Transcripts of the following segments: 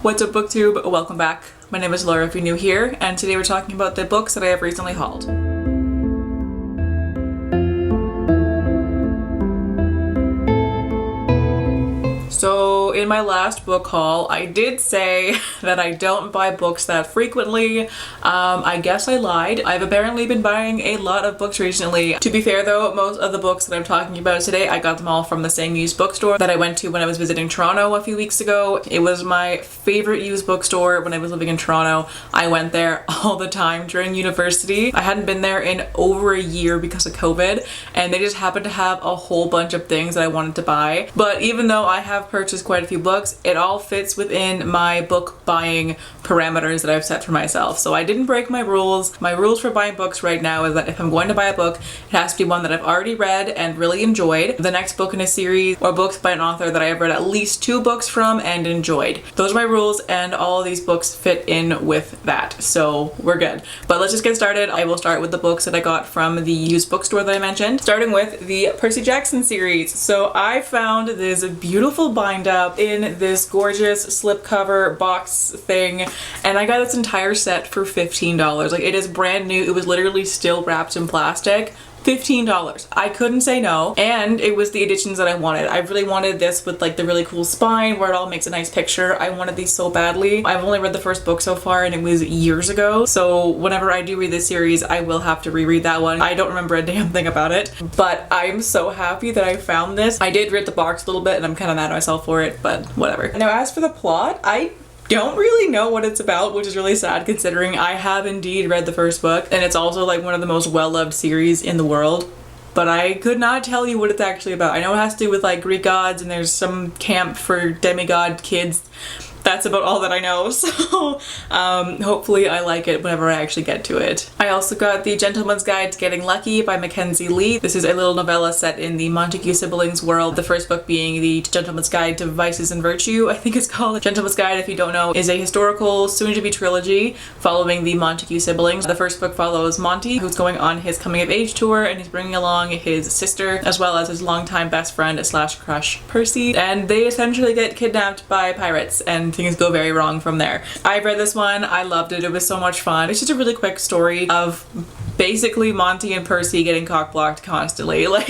What's up, BookTube? Welcome back. My name is Laura if you're new here, and today we're talking about the books that I have recently hauled. So in my last book haul, I did say that I don't buy books that frequently. I guess I lied. I've apparently been buying a lot of books recently. To be fair though, most of the books that I'm talking about today, I got them all from the same used bookstore that I went to when I was visiting Toronto a few weeks ago. It was my favorite used bookstore when I was living in Toronto. I went there all the time during university. I hadn't been there in over a year because of COVID, and they just happened to have a whole bunch of things that I wanted to buy. But even though I have purchased quite a few books, it all fits within my book buying parameters that I've set for myself. So I didn't break my rules. My rules for buying books right now is that if I'm going to buy a book, it has to be one that I've already read and really enjoyed, the next book in a series, or books by an author that I have read at least 2 books from and enjoyed. Those are my rules, and all of these books fit in with that, so we're good. But let's just get started. I will start with the books that I got from the used bookstore that I mentioned, starting with the Percy Jackson series. So I found this beautiful bind up in this gorgeous slipcover box thing, and I got this entire set for $15. Like, it is brand new. It was literally still wrapped in plastic. $15. I couldn't say no, and it was the editions that I wanted. I really wanted this with like the really cool spine where it all makes a nice picture. I wanted these so badly. I've only read the first book so far, and it was years ago, so whenever I do read this series, I will have to reread that one. I don't remember a damn thing about it, but I'm so happy that I found this. I did read the box a little bit, and I'm kind of mad at myself for it, but whatever. Now, as for the plot, I don't really know what it's about, which is really sad considering I have indeed read the first book, and it's also like one of the most well-loved series in the world, but I could not tell you what it's actually about. I know it has to do with like Greek gods, and there's some camp for demigod kids. That's about all that I know, so hopefully I like it whenever I actually get to it. I also got The Gentleman's Guide to Getting Lucky by Mackenzie Lee. This is a little novella set in the Montague siblings world, the first book being The Gentleman's Guide to Vices and Virtue, I think it's called. The Gentleman's Guide, if you don't know, is a historical, soon-to-be trilogy following the Montague siblings. The first book follows Monty, who's going on his coming-of-age tour, and he's bringing along his sister, as well as his longtime best friend slash crush, Percy, and they essentially get kidnapped by pirates, and things go very wrong from there. I've read this one. I loved it. It was so much fun. It's just a really quick story of basically Monty and Percy getting cock-blocked constantly. Like,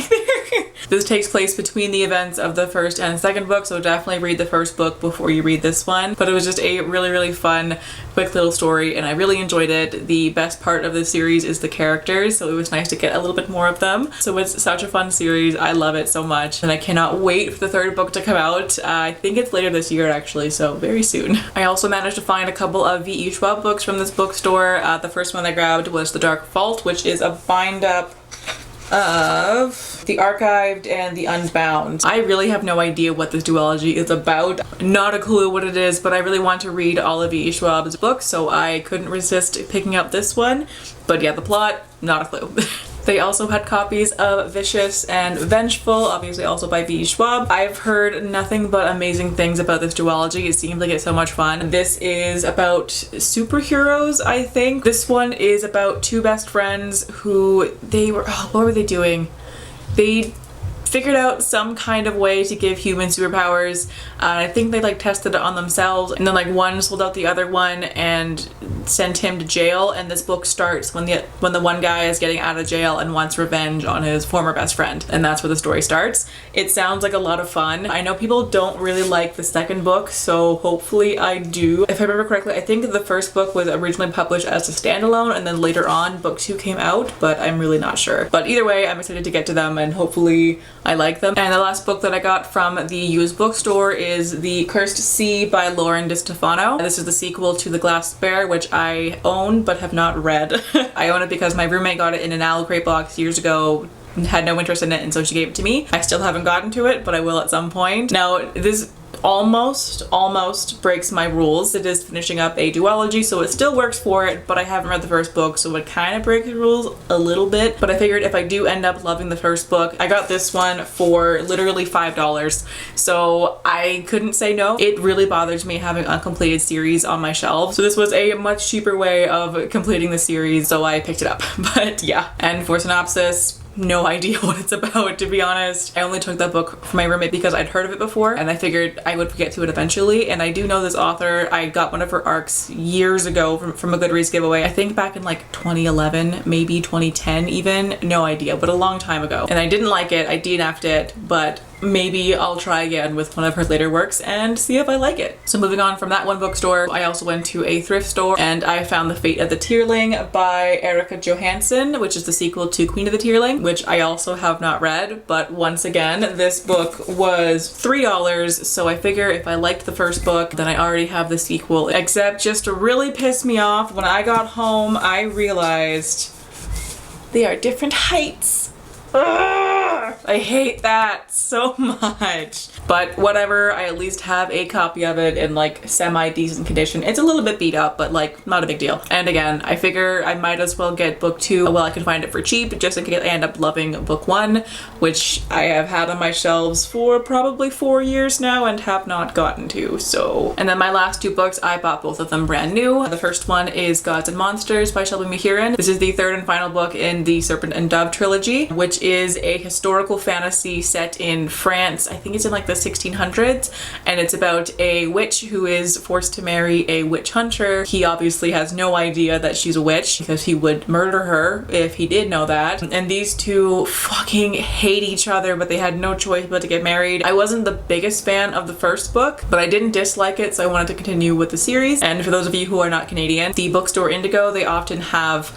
this takes place between the events of the first and second book, so definitely read the first book before you read this one. But it was just a really, really fun, quick little story, and I really enjoyed it. The best part of the series is the characters, so it was nice to get a little bit more of them. So it's such a fun series. I love it so much, and I cannot wait for the third book to come out. I think it's later this year, actually, so very soon. I also managed to find a couple of V.E. Schwab books from this bookstore. The first one I grabbed was The Dark Vault, which is a bind-up of The Archived and The Unbound. I really have no idea what this duology is about. Not a clue what it is, but I really want to read all of V.E. Schwab's books, so I couldn't resist picking up this one. But yeah, the plot, not a clue. They also had copies of Vicious and Vengeful, obviously also by V.E. Schwab. I've heard nothing but amazing things about this duology. It seems like it's so much fun. This is about superheroes, I think. This one is about 2 best friends who what were they doing? They figured out some kind of way to give human superpowers. I think they like tested it on themselves, and then like one sold out the other one and sent him to jail, and this book starts when the one guy is getting out of jail and wants revenge on his former best friend, and that's where the story starts. It sounds like a lot of fun. I know people don't really like the second book, so hopefully I do. If I remember correctly, I think the first book was originally published as a standalone, and then later on book 2 came out, but I'm really not sure. But either way, I'm excited to get to them, and hopefully I like them. And the last book that I got from the used bookstore is The Cursed Sea by Lauren DeStefano. This is the sequel to The Glass Bear, which I own but have not read. I own it because my roommate got it in an Owl Crate box years ago, had no interest in it, and so she gave it to me. I still haven't gotten to it, but I will at some point. Now, this almost breaks my rules. It is finishing up a duology, so it still works for it, but I haven't read the first book, so it kind of breaks the rules a little bit. But I figured if I do end up loving the first book, I got this one for literally $5, so I couldn't say no. It really bothers me having uncompleted series on my shelf, so this was a much cheaper way of completing the series, so I picked it up. But yeah, and for synopsis, no idea what it's about, to be honest. I only took that book from my roommate because I'd heard of it before and I figured I would get to it eventually. And I do know this author. I got one of her arcs years ago from a Goodreads giveaway. I think back in like 2011, maybe 2010 even, no idea, but a long time ago. And I didn't like it, I DNF'd it, but maybe I'll try again with one of her later works and see if I like it. So moving on from that one bookstore, I also went to a thrift store and I found The Fate of the Tearling by Erica Johansson, which is the sequel to Queen of the Tearling, which I also have not read, but once again, this book was $3, so I figure if I liked the first book, then I already have the sequel, except just to really piss me off, when I got home, I realized they are different heights. Ugh, I hate that so much. But whatever, I at least have a copy of it in like semi-decent condition. It's a little bit beat up, but like not a big deal. And again, I figure I might as well get book 2 while I can find it for cheap, just in case I end up loving book 1, which I have had on my shelves for probably 4 years now and have not gotten to, so. And then my last 2 books, I bought both of them brand new. The first one is Gods and Monsters by Shelby Mahurin. This is the 3rd and final book in the Serpent and Dove trilogy, which is a historical fantasy set in France. I think it's in like the 1600s, and it's about a witch who is forced to marry a witch hunter. He obviously has no idea that she's a witch because he would murder her if he did know that. And these two fucking hate each other, but they had no choice but to get married. I wasn't the biggest fan of the first book, but I didn't dislike it, so I wanted to continue with the series. And for those of you who are not Canadian, the bookstore Indigo, they often have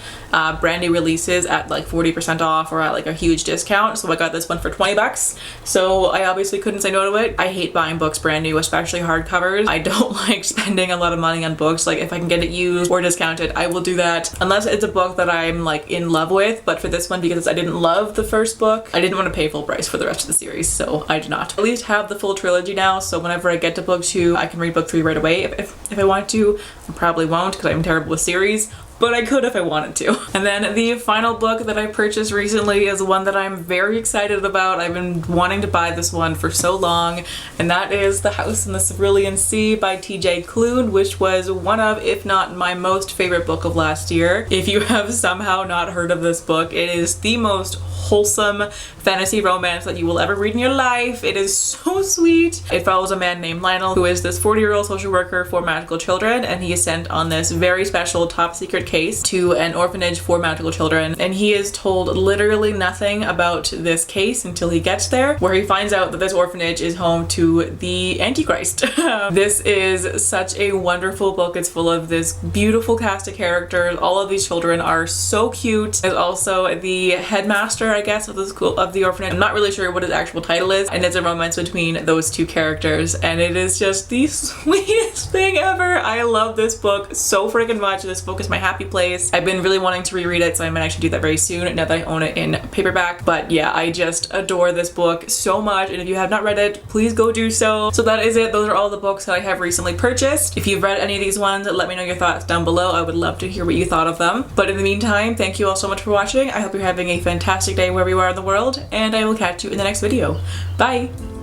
brand new releases at like 40% off or at like a huge discount, so I got this one for 20 bucks. So I obviously couldn't say no to it. I hate buying books brand new, especially hardcovers. I don't like spending a lot of money on books. Like if I can get it used or discounted, I will do that, unless it's a book that I'm like in love with. But for this one, because I didn't love the first book, I didn't want to pay full price for the rest of the series, so I did not. At least have the full trilogy now, so whenever I get to book 2, I can read book 3 right away if I want to. I probably won't because I'm terrible with series, but I could if I wanted to. And then the final book that I purchased recently is one that I'm very excited about. I've been wanting to buy this one for so long, and that is The House in the Cerulean Sea by TJ Klune, which was one of, if not my most favorite book of last year. If you have somehow not heard of this book, it is the most wholesome fantasy romance that you will ever read in your life. It is so sweet. It follows a man named Lionel, who is this 40-year-old social worker for magical children, and he is sent on this very special top secret case to an orphanage for magical children, and he is told literally nothing about this case until he gets there, where he finds out that this orphanage is home to the Antichrist. This is such a wonderful book. It's full of this beautiful cast of characters. All of these children are so cute. There's also the headmaster, I guess, of the school, of the orphanage. I'm not really sure what his actual title is, and it's a romance between those two characters, and it is just the sweetest thing ever. I love this book so freaking much. This book is my happy place. I've been really wanting to reread it, so I might actually do that very soon now that I own it in paperback. But yeah, I just adore this book so much, and if you have not read it, please go do so. So that is it. Those are all the books that I have recently purchased. If you've read any of these ones, let me know your thoughts down below. I would love to hear what you thought of them. But in the meantime, thank you all so much for watching. I hope you're having a fantastic day wherever you are in the world, and I will catch you in the next video. Bye!